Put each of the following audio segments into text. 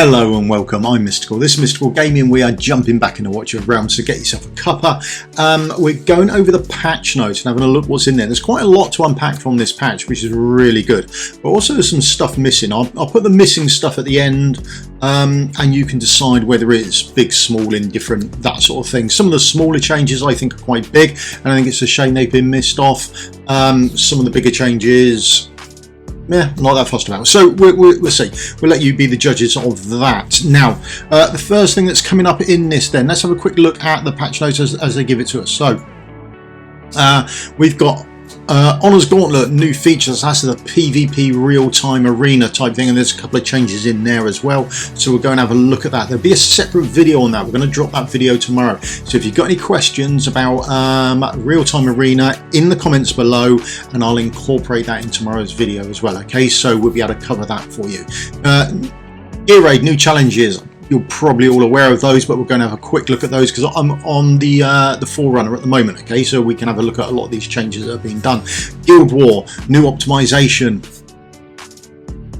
Hello and welcome, I'm Mystical. This is Mystical Gaming. We are jumping back into Watch of Realms, so get yourself a cuppa. We're going over the patch notes and having a look what's in there. There's quite a lot to unpack from this patch, which is really good. But also there's some stuff missing. I'll put the missing stuff at the end, and you can decide whether it's big, small, indifferent, that sort of thing. Some of the smaller changes I think are quite big, and I think it's a shame they've been missed off. Some of the bigger changes, yeah, not that fussed about. So we'll see. We'll let you be the judges of that. Now, the first thing that's coming up in this, then let's have a quick look at the patch notes as they give it to us. So we've got Honor's Gauntlet, new features. That's the PvP real-time arena type thing, and there's a couple of changes in there as well. So we'll go and have a look at that. There'll be a separate video on that. We're going to drop that video tomorrow. So if you've got any questions about real-time arena, in the comments below, and I'll incorporate that in tomorrow's video as well. Okay, so we'll be able to cover that for you. Gear Raid, new challenges. You're probably all aware of those, but we're going to have a quick look at those because I'm on the Forerunner at the moment. Okay, so we can have a look at a lot of these changes that are being done. Guild War, new optimization.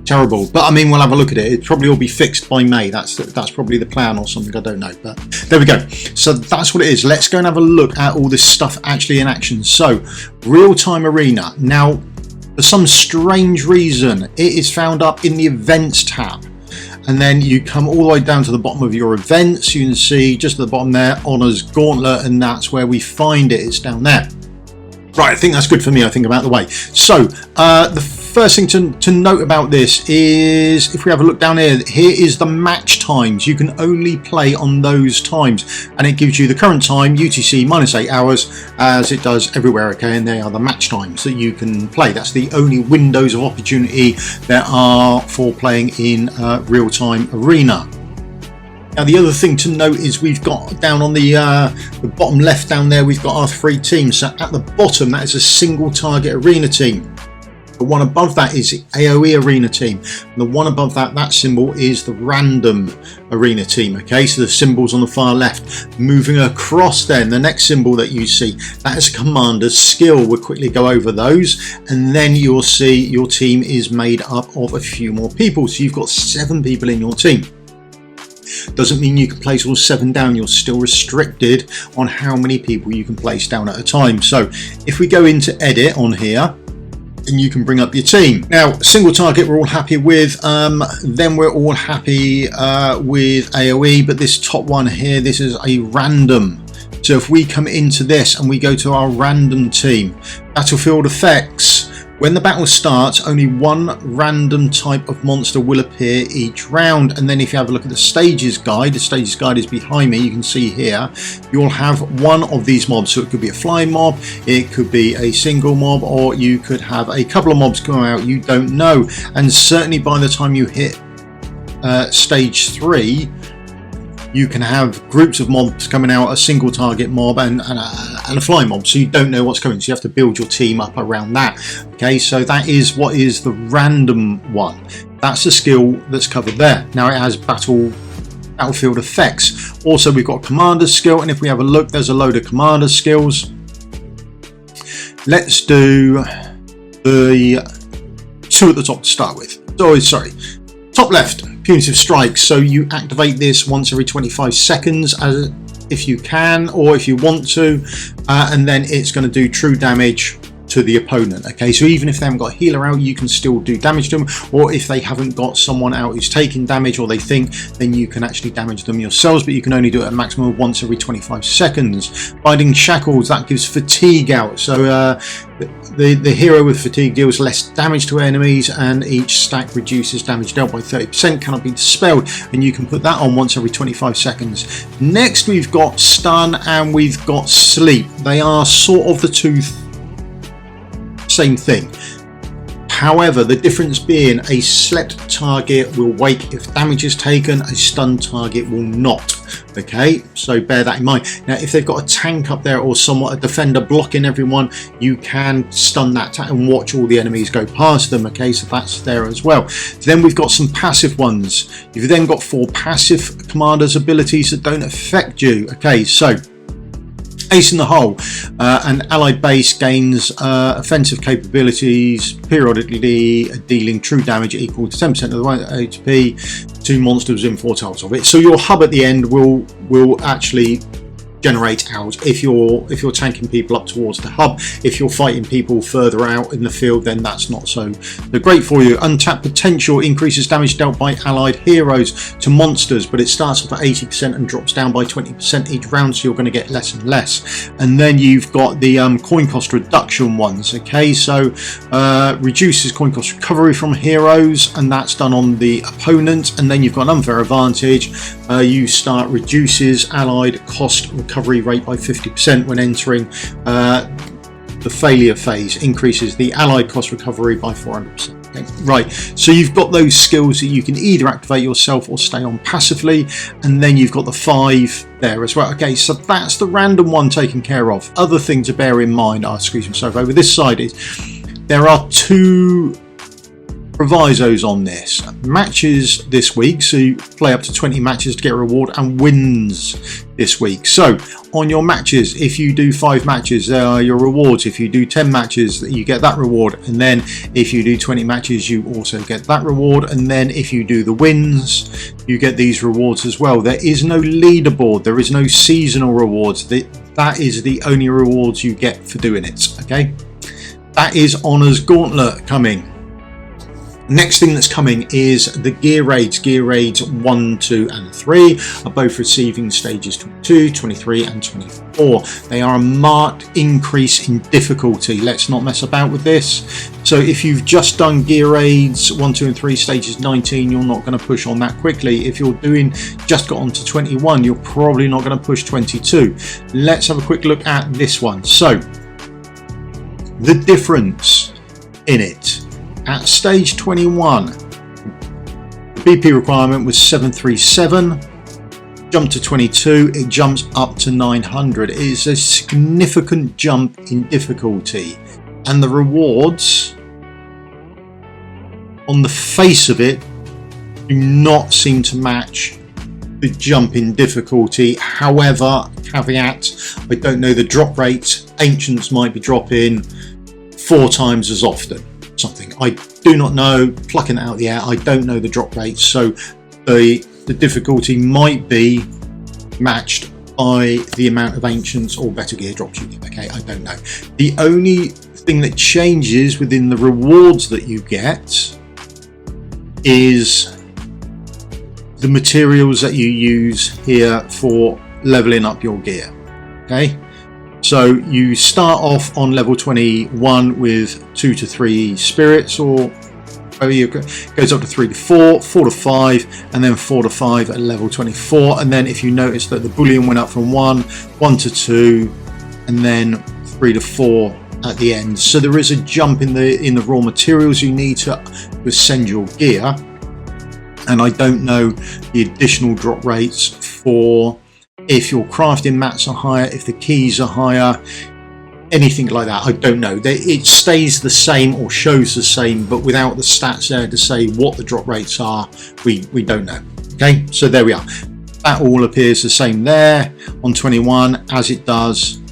Terrible, but I mean, we'll have a look at it. It'll probably all be fixed by May. That's probably the plan or something. I don't know, but there we go. So that's what it is. Let's go and have a look at all this stuff actually in action. So real-time arena. Now, for some strange reason, it is found up in the events tab. And then you come all the way down to the bottom of your events. You can see just at the bottom there, Honor's Gauntlet, and that's where we find it. It's down there. Right, I think that's good for me. I think about the way. So the first thing to note about this is, if we have a look down here, here is the match times. You can only play on those times, and it gives you the current time, UTC minus 8 hours, as it does everywhere. Okay, and they are the match times that you can play. That's the only windows of opportunity there are for playing in real-time arena. Now, the other thing to note is we've got down on the bottom left down there, we've got our 3 teams. So at the bottom, that is a single target arena team. The one above that is the AoE arena team. And the one above that, that symbol is the random arena team. Okay, so the symbols on the far left. Moving across then, the next symbol that you see, that is a commander's skill. We'll quickly go over those. And then you'll see your team is made up of a few more people. So you've got 7 people in your team. Doesn't mean you can place all 7 down. You're still restricted on how many people you can place down at a time. So if we go into edit on here, and you can bring up your team. Now, single target we're all happy with. Then we're all happy with AoE, but this top one here, this is a random. So if we come into this and we go to our random team, battlefield effects. When the battle starts, only one random type of monster will appear each round. And then if you have a look at the stages guide is behind me, you can see here, you'll have one of these mobs. So it could be a flying mob, it could be a single mob, or you could have a couple of mobs come out, you don't know. And certainly by the time you hit stage 3, you can have groups of mobs coming out, a single target mob and a flying mob, so you don't know what's coming, so you have to build your team up around that. Okay, so that is what is the random one. That's the skill that's covered there. Now it has battlefield effects. Also we've got commander's skill, and if we have a look, there's a load of commander skills. Let's do the 2 at the top to start with. Oh, sorry, top left, punitive strikes. So you activate this once every 25 seconds if you can, or if you want to, and then it's going to do true damage to the opponent. Okay, so even if they haven't got a healer out, you can still do damage to them, or if they haven't got someone out who's taking damage, or they think, then you can actually damage them yourselves, but you can only do it a maximum of once every 25 seconds. Binding shackles, that gives fatigue out. So the hero with fatigue deals less damage to enemies, and each stack reduces damage dealt by 30%, cannot be dispelled, and you can put that on once every 25 seconds. Next we've got stun and we've got sleep. They are sort of the two same thing. However, the difference being, a slept target will wake if damage is taken, a stunned target will not. Okay, so bear that in mind. Now if they've got a tank up there or somewhat a defender blocking everyone, you can stun that tank and watch all the enemies go past them. Okay, so that's there as well. Then we've got some passive ones. You've then got 4 passive commanders abilities that don't affect you. Okay, so Ace in the Hole, an allied base gains offensive capabilities periodically, dealing true damage equal to 10% of the HP 2 monsters within 4 tiles of it. So your hub at the end will actually generate out if you're tanking people up towards the hub. If you're fighting people further out in the field, then that's not so great for you. Untapped potential increases damage dealt by allied heroes to monsters, but it starts off at 80% and drops down by 20% each round, so you're going to get less and less. And then you've got the coin cost reduction ones. Okay, so reduces coin cost recovery from heroes, and that's done on the opponent. And then you've got an unfair advantage. You start reduces allied cost recovery rate by 50% when entering the failure phase, increases the allied cost recovery by 400%. Okay. Right, so you've got those skills that you can either activate yourself or stay on passively, and then you've got the 5 there as well. Okay, so that's the random one taken care of. Other thing to bear in mind, I'll squeeze myself over this side, is there are 2 provisos on this. Matches this week, so you play up to 20 matches to get a reward, and wins this week. So on your matches, if you do 5 matches, there are your rewards. If you do 10 matches, you get that reward, and then if you do 20 matches, you also get that reward, and then if you do the wins, you get these rewards as well. There is no leaderboard, there is no seasonal rewards. That is the only rewards you get for doing it. Okay, that is Honour's Gauntlet coming. Next thing that's coming is the gear raids. Gear raids 1, 2 and 3 are both receiving stages 22, 23 and 24. They are a marked increase in difficulty. Let's not mess about with this. So if you've just done gear raids 1, 2 and 3 stages 19, you're not going to push on that quickly. If you're just got on to 21, you're probably not going to push 22. Let's have a quick look at this one. So the difference in it. At stage 21, the BP requirement was 737, jump to 22, it jumps up to 900. It is a significant jump in difficulty, and the rewards, on the face of it, do not seem to match the jump in difficulty. However, caveat, I don't know the drop rate. Ancients might be dropping 4 times as often. Something I do not know, plucking it out of the air. I don't know the drop rates, so the difficulty might be matched by the amount of ancients or better gear drops you get. Okay, I don't know. The only thing that changes within the rewards that you get is the materials that you use here for leveling up your gear. Okay, so you start off on level 21 with 2 to 3 spirits, or goes up to 3 to 4, 4 to 5, and then 4 to 5 at level 24. And then if you notice that the bullion went up from 1 to 2, and then 3 to 4 at the end. So there is a jump in the raw materials you need to ascend your gear. And I don't know the additional drop rates for if your crafting mats are higher, if the keys are higher, anything like that. I don't know. It stays the same or shows the same, but without the stats there to say what the drop rates are, we don't know. Okay, so there we are. That all appears the same there on 21 as it does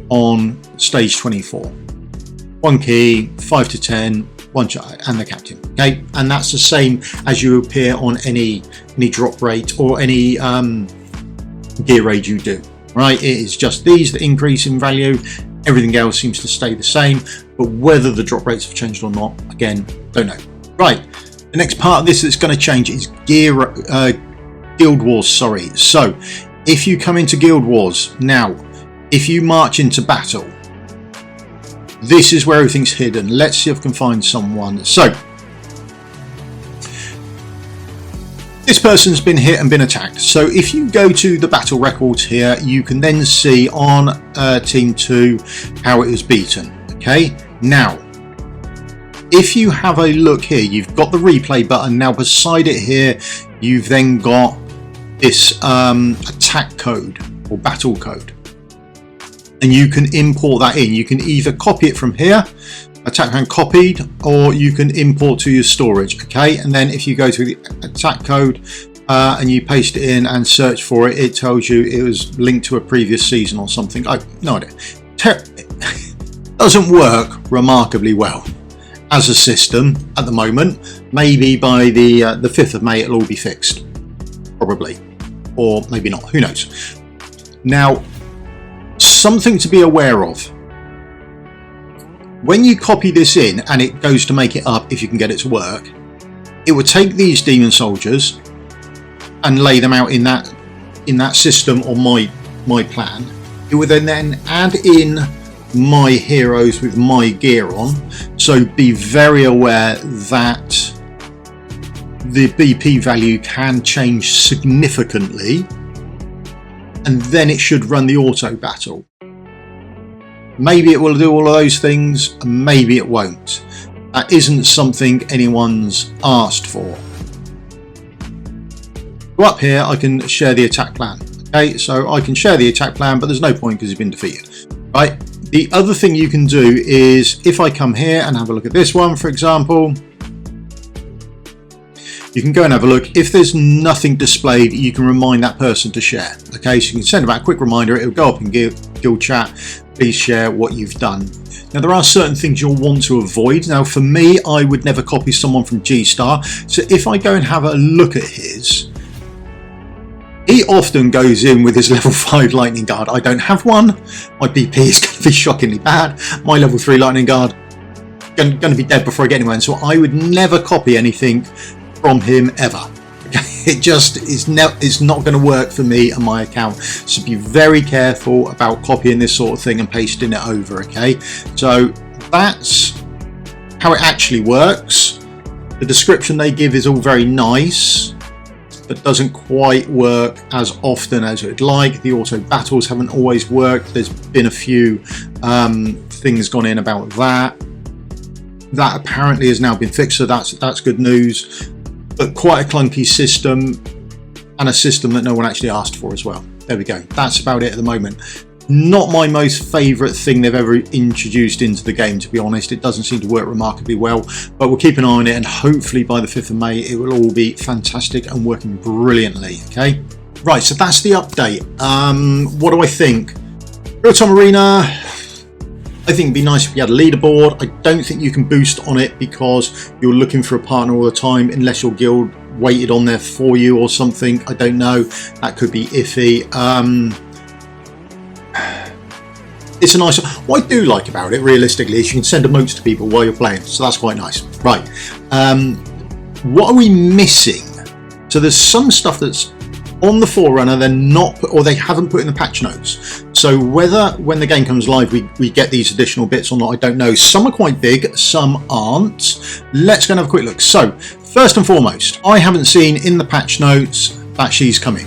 on stage 24. 1 key, 5 to 10, 1 shot, and the captain. Okay, and that's the same as you appear on any drop rate or any gear raid you do. Right, it is just these that increase in value. Everything else seems to stay the same, but whether the drop rates have changed or not, again, don't know. Right, the next part of this that's going to change is Guild Wars. Sorry. So if you come into Guild Wars now, if you march into battle, this is where everything's hidden. Let's see if I can find someone. So this person's been hit and been attacked. So if you go to the battle records here, you can then see on Team 2 how it was beaten. Okay, now if you have a look here, you've got the replay button. Now beside it here, you've then got this attack code or battle code, and you can import that in. You can either copy it from here, attack hand copied, or you can import to your storage. Okay, and then if you go to the attack code and you paste it in and search for it, it tells you it was linked to a previous season or something. I no idea. Doesn't work remarkably well as a system at the moment. Maybe by the 5th of May it'll all be fixed. probably, or maybe not, who knows. Now, something to be aware of. When you copy this in and it goes to make it up, if you can get it to work, it would take these demon soldiers and lay them out in that system, or my plan. It would then add in my heroes with my gear on, so be very aware that the BP value can change significantly, and then it should run the auto battle. Maybe it will do all of those things, and maybe it won't. That isn't something anyone's asked for. Go up here, I can share the attack plan. Okay, so I can share the attack plan, but there's no point because he's been defeated. Right. The other thing you can do is, if I come here and have a look at this one, for example, you can go and have a look. If there's nothing displayed, you can remind that person to share. Okay, so you can send about a quick reminder. It'll go up in guild chat. Please share what you've done. Now, there are certain things you'll want to avoid. Now, for me, I would never copy someone from G-Star. So if I go and have a look at his, he often goes in with his level 5 lightning guard. I don't have one. My BP is going to be shockingly bad. My level 3 lightning guard going to be dead before I get anywhere. So I would never copy anything from him ever. It just is it's not going to work for me and my account. So be very careful about copying this sort of thing and pasting it over. Okay, so that's how it actually works. The description they give is all very nice, but doesn't quite work as often as we'd like. The auto battles haven't always worked. There's been a few things gone in about that. That apparently has now been fixed, so that's good news. But quite a clunky system, and a system that no one actually asked for as well. There we go. That's about it at the moment. Not my most favourite thing they've ever introduced into the game, to be honest. It doesn't seem to work remarkably well, but we'll keep an eye on it, and hopefully by the 5th of May it will all be fantastic and working brilliantly. Okay, right, so that's the update. What do I think? Real-time arena, I think it'd be nice if you had a leaderboard. I don't think you can boost on it because you're looking for a partner all the time, unless your guild waited on there for you or something. I don't know, that could be iffy. It's a nice, what I do like about it realistically is you can send emotes to people while you're playing, so that's quite nice. Right, what are we missing? So there's some stuff that's on the Forerunner they're not, or they haven't put in the patch notes. So whether when the game comes live we get these additional bits or not, I don't know. Some are quite big, some aren't. Let's go and have a quick look. So first and foremost, I haven't seen in the patch notes that she's coming.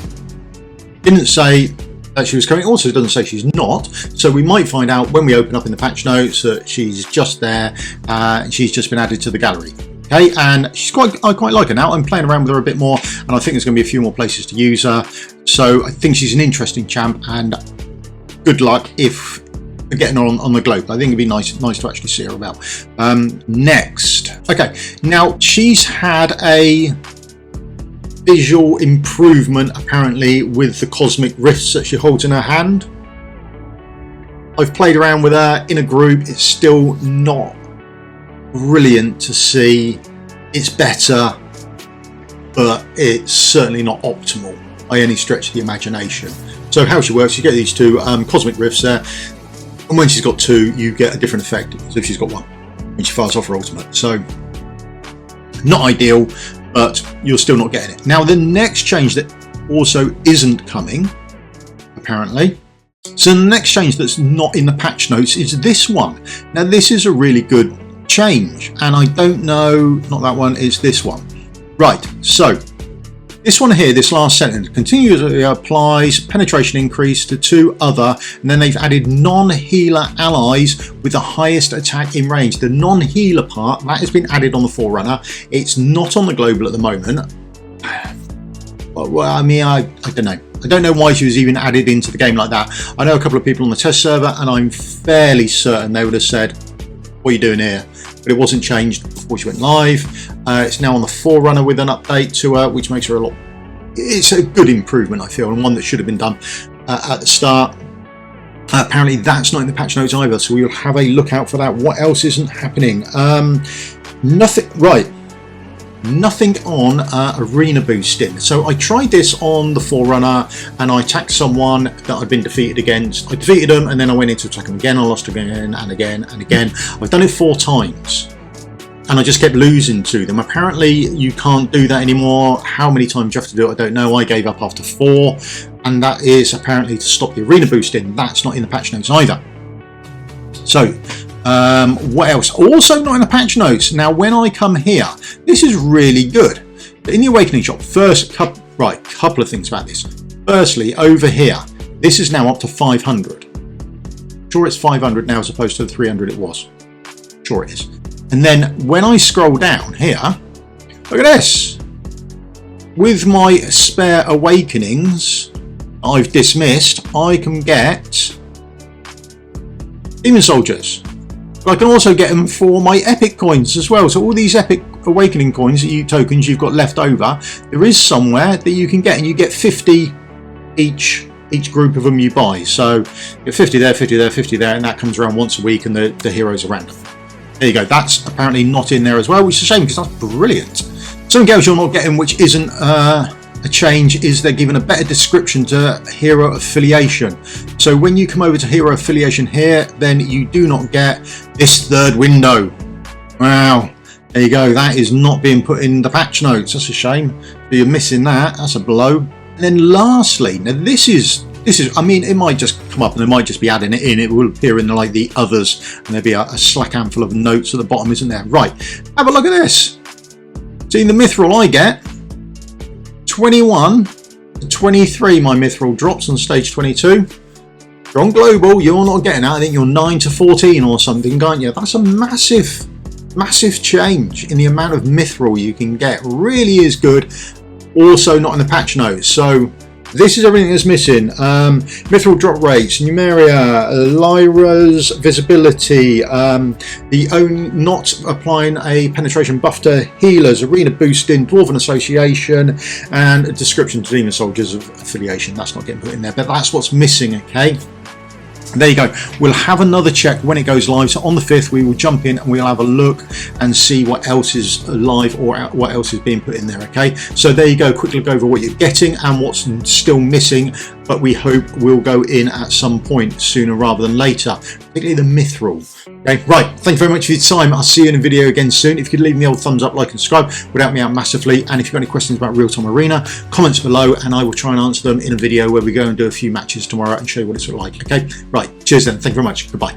Didn't say that she was coming, also doesn't say she's not, so we might find out when we open up in the patch notes that she's just there. She's just been added to the gallery. Okay, and I quite like her now. I'm playing around with her a bit more, and I think there's going to be a few more places to use her. So I think she's an interesting champ, and good luck if getting her on the globe. I think it'd be nice to actually see her about. Next, okay, now she's had a visual improvement apparently with the cosmic rifts that she holds in her hand. I've played around with her in a group. It's still not brilliant to see. It's better, but it's certainly not optimal by any stretch of the imagination. So how she works, you get these two cosmic rifts there, and when she's got two you get a different effect as if she's got one when she fires off her ultimate. So not ideal, but you're still not getting it. Now the next change that also isn't coming apparently, so the next change that's not in the patch notes is this one. Now this is a really good change, and I don't know, not that one, it's this one. Right, so this one here, this last sentence, continuously applies penetration increase to 2 other, and then they've added non-healer allies with the highest attack in range. The non-healer part, that has been added on the Forerunner. It's not on the global at the moment. Well, I mean, I don't know. I don't know why she was even added into the game like that. I know a couple of people on the test server, and I'm fairly certain they would have said, what are you doing here? But it wasn't changed before she went live. It's now on the Forerunner with an update to her, which makes her a lot, it's a good improvement I feel, and one that should have been done at the start. Apparently that's not in the patch notes either, so we'll have a look out for that. What else isn't happening? Nothing, right, nothing on arena boosting. So I tried this on the Forerunner and I attacked someone that I'd been defeated against. I defeated them and then I went in to attack them again. I lost again and again and again. I've done it 4 times and I just kept losing to them. Apparently you can't do that anymore. How many times you have to do it, I don't know. I gave up after 4, and that is apparently to stop the arena boosting. That's not in the patch notes either. So what else? Also not in the patch notes. Now when I come here, this is really good. In the Awakening shop, couple of things about this. Firstly, over here, this is now up to 500. Sure, it's 500 now as opposed to the 300 it was. Sure it is. And then when I scroll down here, look at this. With my spare Awakenings I've dismissed, I can get Demon Soldiers. But I can also get them for my epic coins as well. So all these epic Awakening coins, tokens you've got left over, there is somewhere that you can get, and you get 50 each group of them you buy. So you get 50 there, 50 there, 50 there, and that comes around once a week, and the heroes are random. There you go. That's apparently not in there as well, which is a shame because that's brilliant. Something else you're not getting, which isn't a change, is they're giving a better description to hero affiliation. So when you come over to hero affiliation here, then you do not get this 3rd window. Wow, there you go. That is not being put in the patch notes. That's a shame. So you're missing that. That's a blow. And then lastly, now this is, I mean, it might just come up and they might just be adding it in. It will appear in like the others, and there'll be a slack handful of notes at the bottom, isn't there? Right, have a look at this. See the mithril I get, 21 to 23 my mithril drops on stage 22. From global, you're not getting that. I think you're 9 to 14 or something, aren't you? That's a massive change in the amount of mithril you can get. Really is good. Also not in the patch notes. So this is everything that's missing. Mithril drop rates, Numeria, Lyra's visibility, not applying a penetration buff to healers, arena boosting, Dwarven Association, and a description to Demon Soldiers of affiliation. That's not getting put in there, but that's what's missing, okay? There you go. We'll have another check when it goes live. So on the 5th, we will jump in and we'll have a look and see what else is live or what else is being put in there. Okay. So there you go. Quick look over what you're getting and what's still missing, but we hope will go in at some point sooner rather than later, particularly the mithril. Okay. Right. Thank you very much for your time. I'll see you in a video again soon. If you could leave me the old thumbs up, like and subscribe, would help me out massively. And if you've got any questions about real-time arena, comments below and I will try and answer them in a video where we go and do a few matches tomorrow and show you what it's like. Okay. Right. Cheers then. Thank you very much. Goodbye.